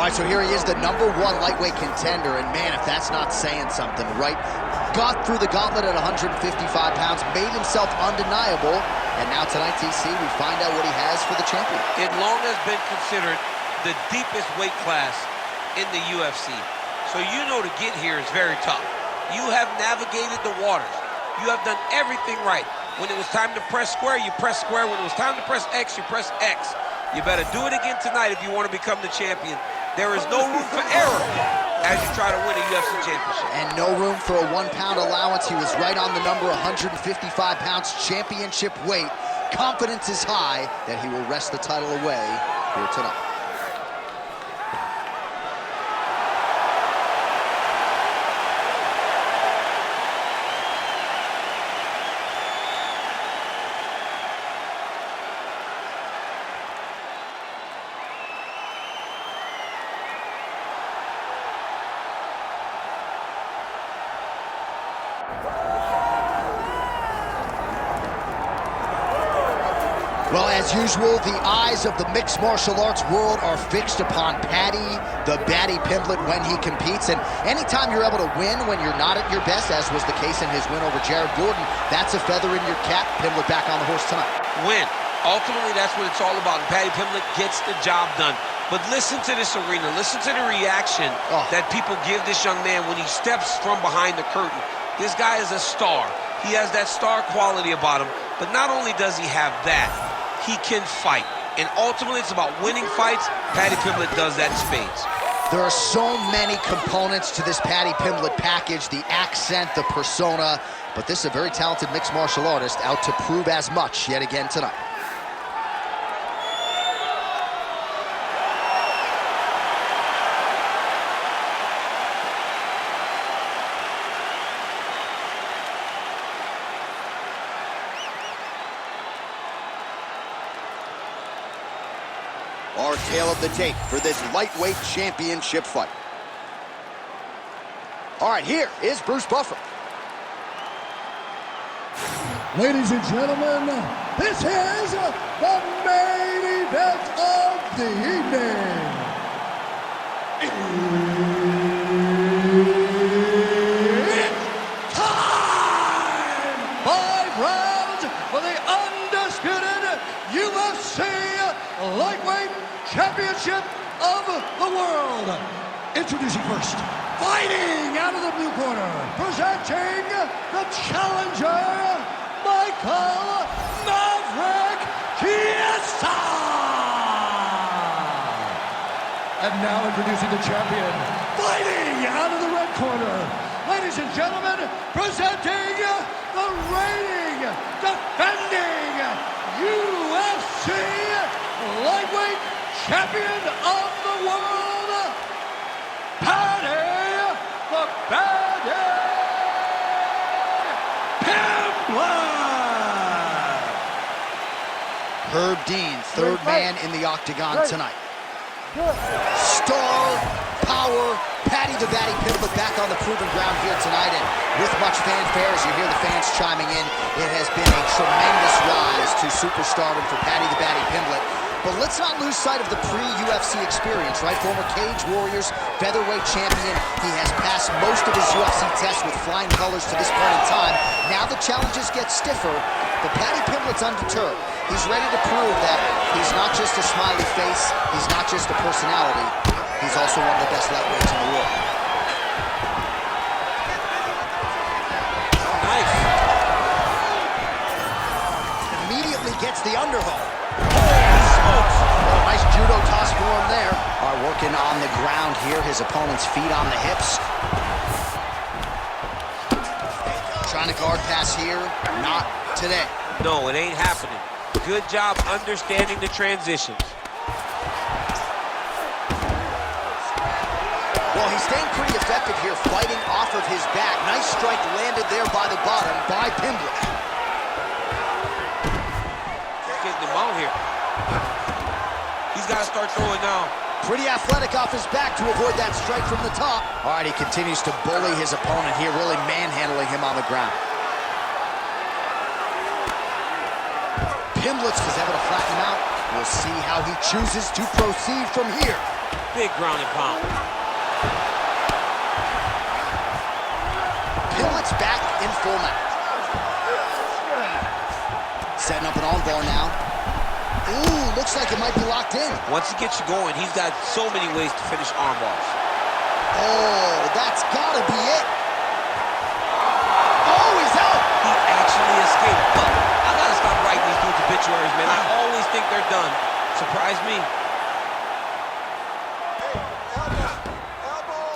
right, so here he is, the #1 lightweight contender, and man, if that's not saying something, right? Got through the gauntlet at 155 pounds, made himself undeniable, and now tonight, TC, we find out what he has for the champion. It long has been considered the deepest weight class in the UFC. So you know to get here is very tough. You have navigated the waters. You have done everything right. When it was time to press square, you press square. When it was time to press X, you press X. You better do it again tonight if you want to become the champion. There is no room for error as you try to win a UFC championship. And no room for a 1-pound allowance. He was right on the number, 155 pounds, championship weight. Confidence is high that he will wrest the title away here tonight. Well, as usual, the eyes of the mixed martial arts world are fixed upon Paddy, the Paddy Pimblett, when he competes. And anytime you're able to win when you're not at your best, as was the case in his win over Jared Gordon, that's a feather in your cap. Pimblett back on the horse tonight. Win. Ultimately, that's what it's all about. And Paddy Pimblett gets the job done. But listen to this arena. Listen to the reaction that people give this young man when he steps from behind the curtain. This guy is a star. He has that star quality about him. But not only does he have that, he can fight. And ultimately, it's about winning fights. Paddy Pimblett does that in spades. There are so many components to this Paddy Pimblett package, the accent, the persona, but this is a very talented mixed martial artist out to prove as much yet again tonight. Our tale of the tape for this lightweight championship fight. All right, here is Bruce Buffer. Ladies and gentlemen, this is the main event of the evening. It's time! 5 rounds for the undisputed UFC lightweight championship of the world. Introducing first, fighting out of the blue corner, presenting the challenger, Michael Maverick Chiesa. And now introducing the champion, fighting out of the red corner, ladies and gentlemen, presenting the reigning, defending UFC lightweight champion of the world, Paddy the Paddy Pimblett. Herb Dean, third man in the octagon tonight. Star power, Paddy the Paddy Pimblett back on the proven ground here tonight, and with much fanfare as you hear the fans chiming in, it has been a tremendous rise to superstardom for Paddy the Paddy Pimblett. But let's not lose sight of the pre-UFC experience, right? Former Cage Warriors, featherweight champion. He has passed most of his UFC tests with flying colors to this point in time. Now the challenges get stiffer, but Paddy Pimblett's undeterred. He's ready to prove that he's not just a smiley face, he's not just a personality, he's also one of the best lightweights in the world. Nice. Immediately gets the underhook. Oh, nice judo toss for him there. Working on the ground here, his opponent's feet on the hips. Trying to guard pass here, not today. No, it ain't happening. Good job understanding the transitions. Well, he's staying pretty effective here, fighting off of his back. Nice strike landed there by the bottom by Pimblett. He's getting him out here. He's got to start throwing now. Pretty athletic off his back to avoid that strike from the top. All right, he continues to bully his opponent here, really manhandling him on the ground. Pimblett is able to flatten him out. We'll see how he chooses to proceed from here. Big ground and pound. Pimblett's back in full mount. Setting up an armbar now. Ooh, looks like it might be locked in. Once he gets you going, he's got so many ways to finish arm bars. Oh, that's gotta be it. Oh, he's out. He actually escaped. But I gotta stop writing these dudes obituaries, man. I always think they're done. Surprise me.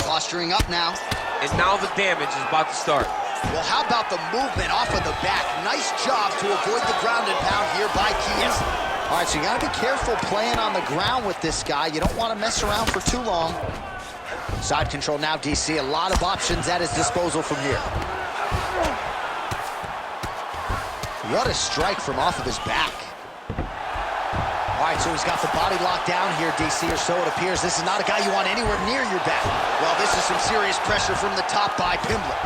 Posturing up now. And now the damage is about to start. Well, how about the movement off of the back? Nice job to avoid the ground and pound here by Chiesa. All right, so you gotta be careful playing on the ground with this guy. You don't want to mess around for too long. Side control now, DC. A lot of options at his disposal from here. What a strike from off of his back. All right, so he's got the body locked down here, DC, or so it appears. This is not a guy you want anywhere near your back. Well, this is some serious pressure from the top by Pimblett.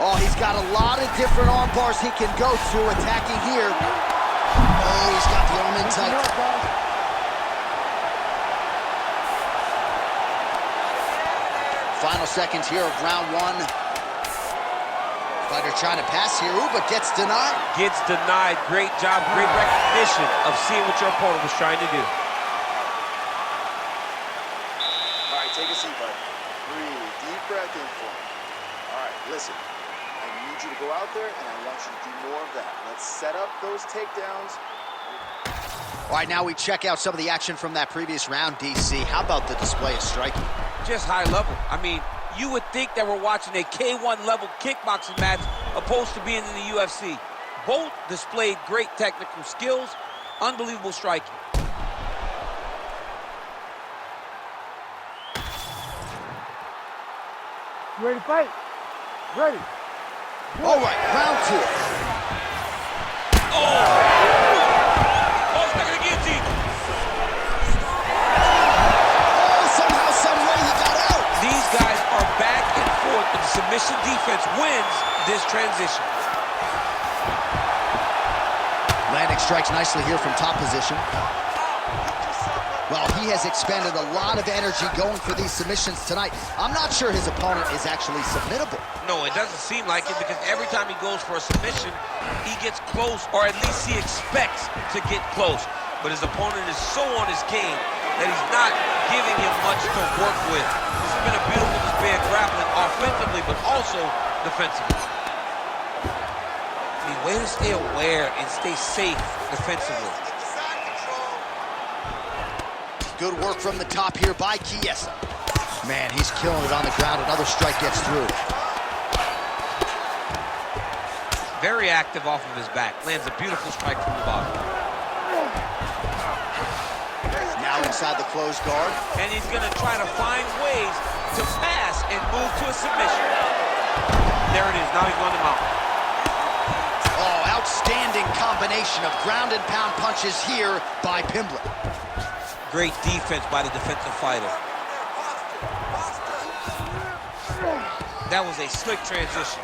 Oh, he's got a lot of different arm bars he can go to, attacking here. Oh, he's got the arm in tight. Final seconds here of round one. Fighter trying to pass here, ooh, but gets denied. Gets denied. Great job, great recognition of seeing what your opponent was trying to do. All right, take a seat, bud. Breathe, deep breath in for me. All right, listen. I need you to go out there, and I want you to do more of that. Let's set up those takedowns. All right, now we check out some of the action from that previous round, DC. How about the display of striking? Just high level. I mean, you would think that we're watching a K1 level kickboxing match opposed to being in the UFC. Both displayed great technical skills, unbelievable striking. You ready to fight? Ready. All right, round two. Oh, stuck in the guillotine. Oh, somehow, some way he got out. These guys are back and forth, and the submission defense wins this transition. Landing strikes nicely here from top position. Well, he has expended a lot of energy going for these submissions tonight. I'm not sure his opponent is actually submittable. No, it doesn't seem like it, because every time he goes for a submission, he gets close, or at least he expects to get close. But his opponent is so on his game that he's not giving him much to work with. This has been a beautiful display of grappling offensively, but also defensively. I mean, way to stay aware and stay safe defensively. Good work from the top here by Chiesa. Man, he's killing it on the ground. Another strike gets through. Very active off of his back. Lands a beautiful strike from the bottom. Now inside the closed guard. And he's going to try to find ways to pass and move to a submission. There it is. Now he's on the mount. Oh, outstanding combination of ground and pound punches here by Pimblett. Great defense by the defensive fighter. That was a slick transition.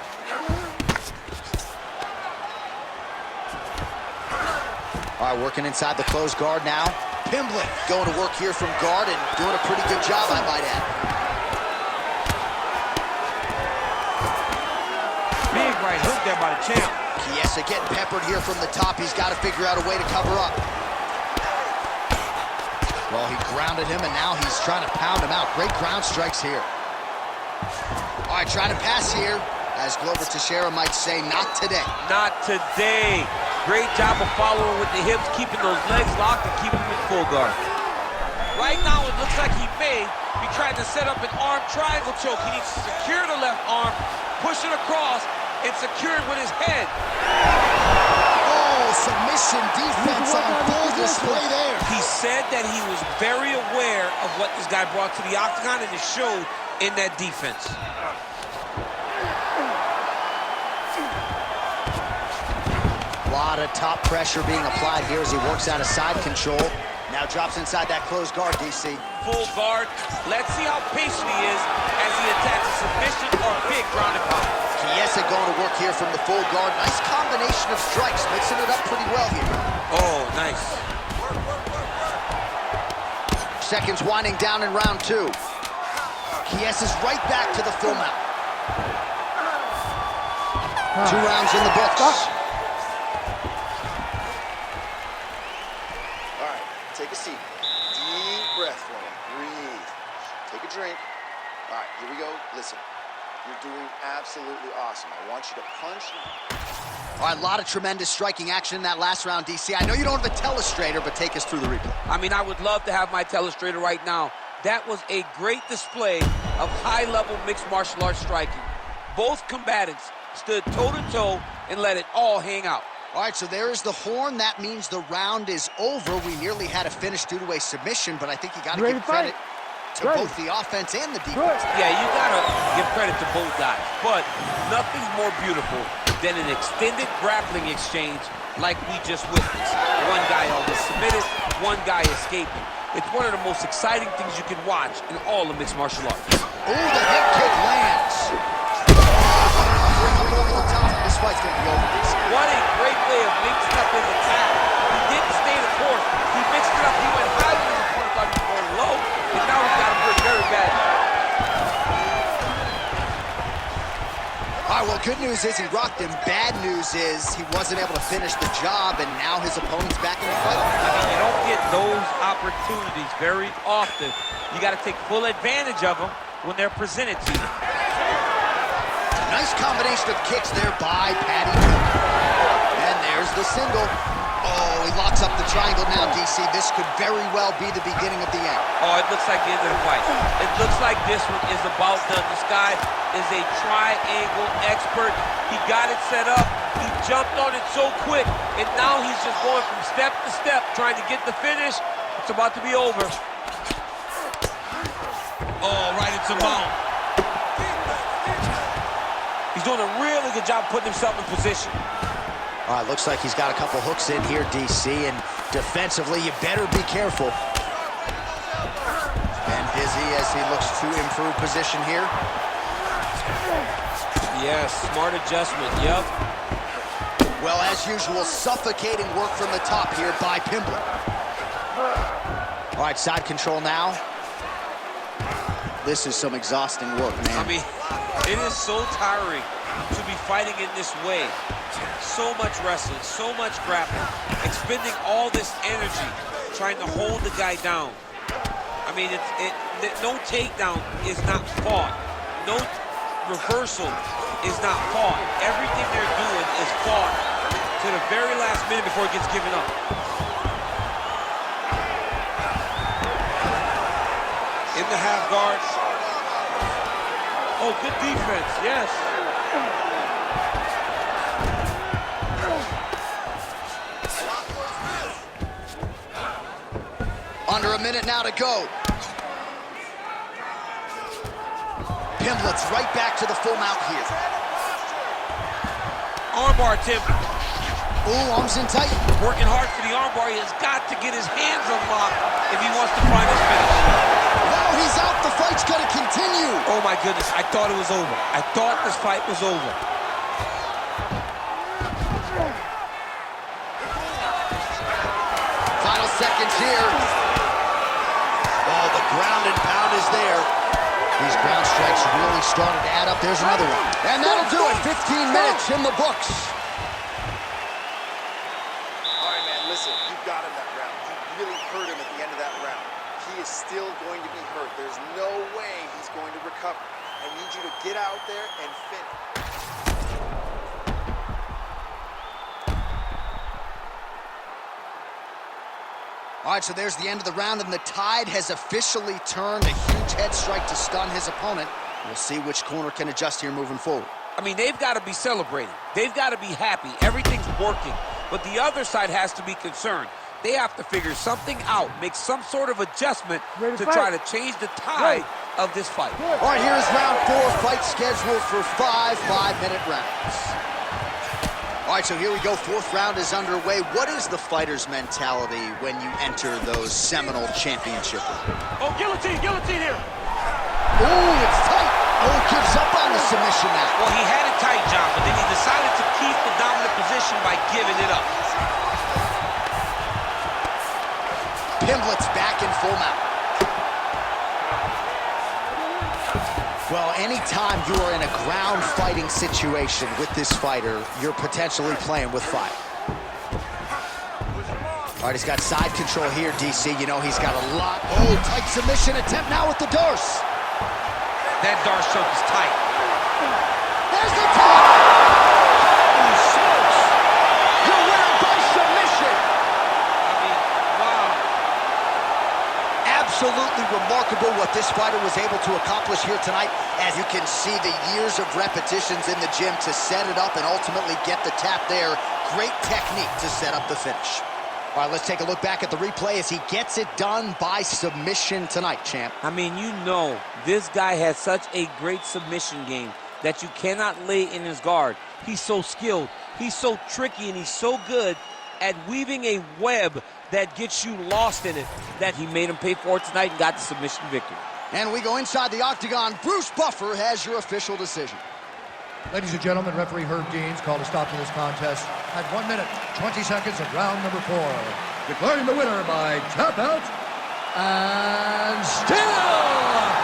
All right, working inside the closed guard now. Pimblett going to work here from guard and doing a pretty good job, I might add. Big right hook there by the champ. Chiesa getting peppered here from the top. He's got to figure out a way to cover up. Well, he grounded him, and now he's trying to pound him out. Great ground strikes here. All right, trying to pass here. As Glover Teixeira might say, not today. Not today. Great job of following with the hips, keeping those legs locked and keeping them in full guard. Right now, it looks like he may be trying to set up an arm triangle choke. He needs to secure the left arm, push it across, and secure it with his head. Oh, submission defense on full display there. He said that he was very aware of what this guy brought to the octagon, and it showed in that defense. A lot of top pressure being applied here as he works out of side control. Now drops inside that closed guard, DC. Full guard. Let's see how patient he is as he attacks a submission or a big ground and pound. Chiesa going to work here from the full guard. Nice combination of strikes, mixing it up pretty well here. Oh, nice. Seconds winding down in round 2. Chiesa's right back to the full mount. 2 rounds in the books. All right, take a seat. Deep breath for me. Breathe. Take a drink. All right, here we go. Listen, you're doing absolutely awesome. I want you to punch. All right, a lot of tremendous striking action in that last round, DC. I know you don't have a telestrator, but take us through the replay. I mean, I would love to have my telestrator right now. That was a great display of high-level mixed martial arts striking. Both combatants stood toe-to-toe and let it all hang out. All right, so there is the horn. That means the round is over. We nearly had a finish due to a submission, but I think you got to give credit to both the offense and the defense. Yeah, you got to give credit to both guys, but nothing's more beautiful than an extended grappling exchange like we just witnessed. One guy almost submitted, one guy escaping. It's one of the most exciting things you can watch in all of mixed martial arts. Oh, the head kick lands. This fight's going to be over. What a great way of mixing up his attack. He didn't stay the course. He mixed it up. He went high when his opponent thought he was going low, and now he's got him hurt very bad. All right, well, good news is he rocked him. Bad news is he wasn't able to finish the job, and now his opponent's back in the fight. I mean, you don't get those opportunities very often. You got to take full advantage of them when they're presented to you. Nice combination of kicks there by Paddy Pimblett. And there's the single. Oh, he locks up the triangle now, DC. This could very well be the beginning of the end. Oh, it looks like the end of the fight. It looks like this one is about done. This guy is a triangle expert. He got it set up. He jumped on it so quick, and now he's just going from step to step, trying to get the finish. It's about to be over. Oh, right into mount. He's doing a really good job putting himself in position. All right, looks like he's got a couple hooks in here, DC, and defensively, you better be careful. And Dizzy as he looks to improve position here. Yes, smart adjustment, yep. Well, as usual, suffocating work from the top here by Pimblett. All right, side control now. This is some exhausting work, man. I mean, it is so tiring to be fighting in this way. So much wrestling, so much grappling, expending all this energy trying to hold the guy down. I mean, no takedown is not fought. No reversal is not fought. Everything they're doing is fought to the very last minute before it gets given up. In the half guard. Oh, good defense, yes. Under a minute now to go. Pimblett's right back to the full mount here. Armbar, Tim. Ooh, arms in tight. Working hard for the armbar. He has got to get his hands unlocked if he wants to find his finish. No, he's out. The fight's gonna continue. Oh my goodness, I thought it was over. I thought this fight was over. Final seconds here. Oh, the ground and pound is there. These ground strikes really started to add up. There's another one. And that'll do it. 15 minutes in the books. All right, man, listen, you got him that round. You really hurt him at the end of that round. He is still going to be hurt. There's no way he's going to recover. I need you to get out there and finish. All right, so there's the end of the round, and the tide has officially turned. A huge head strike to stun his opponent. We'll see which corner can adjust here moving forward. I mean, they've got to be celebrating. They've got to be happy. Everything's working. But the other side has to be concerned. They have to figure something out, make some sort of adjustment to try to change the tide of this fight. All right, here's round 4. Fight scheduled for 5 5-minute rounds. All right, so here we go. 4th round is underway. What is the fighter's mentality when you enter those seminal championship rounds? Oh, guillotine here. Ooh, it's tight. Oh, gives up on the submission now. Well, he had it tight, John, but then he decided to keep the dominant position by giving it up. Pimblett's back in full mount. Well, anytime you are in a ground fighting situation with this fighter, you're potentially playing with fire. All right, he's got side control here, DC. You know, he's got a lot. Oh, tight submission attempt now with the Darce. That Darce choke is tight. There's the top! Holy smokes! You're winning by submission! I mean, wow. Absolutely remarkable what this fighter was able to accomplish here tonight. As you can see, the years of repetitions in the gym to set it up and ultimately get the tap there. Great technique to set up the finish. All right, let's take a look back at the replay as he gets it done by submission tonight, champ. I mean, you know, this guy has such a great submission game that you cannot lay in his guard. He's so skilled, he's so tricky, and he's so good at weaving a web that gets you lost in it that he made him pay for it tonight and got the submission victory. And we go inside the octagon. Bruce Buffer has your official decision. Ladies and gentlemen, referee Herb Deans called a stop to this contest at 1 minute, 20 seconds of round number 4. Declaring the winner by tap out, and still